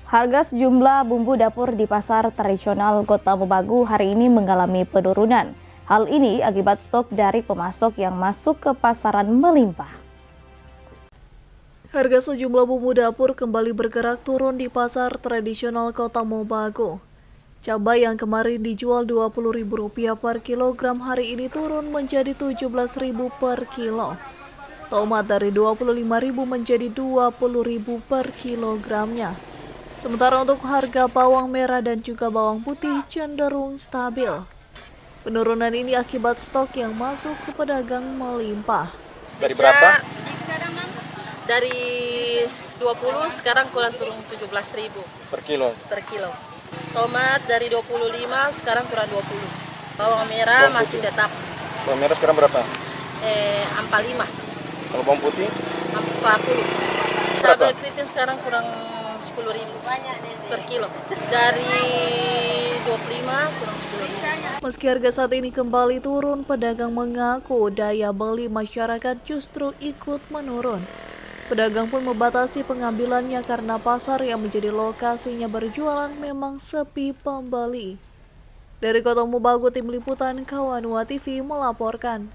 Harga sejumlah bumbu dapur di pasar tradisional Kota Mobagu hari ini mengalami penurunan. Hal ini akibat stok dari pemasok yang masuk ke pasaran melimpah. Harga sejumlah bumbu dapur kembali bergerak turun di pasar tradisional Kota Mobagu. Cabai yang kemarin dijual Rp20.000 per kilogram hari ini turun menjadi Rp17.000 per kilo. Tomat dari Rp25.000 menjadi Rp20.000 per kilogramnya. Sementara untuk harga bawang merah dan juga bawang putih cenderung stabil. Penurunan ini akibat stok yang masuk ke pedagang melimpah. Dari berapa? Dari 20 sekarang kurang turun 17.000 Per kilo. Tomat dari 25 sekarang kurang 20. Bawang merah masih tetap Bawang merah sekarang berapa? 45. Kalau bawang putih? 40. Cabai keriting sekarang kurang 10.000 per kilo. Dari 25 kurang 10.000. Meski harga saat ini kembali turun, pedagang mengaku daya beli masyarakat justru ikut menurun. Pedagang pun membatasi pengambilannya karena pasar yang menjadi lokasinya berjualan memang sepi pembeli. Dari Kota Mobagu, Tim Liputan Kawanua TV melaporkan.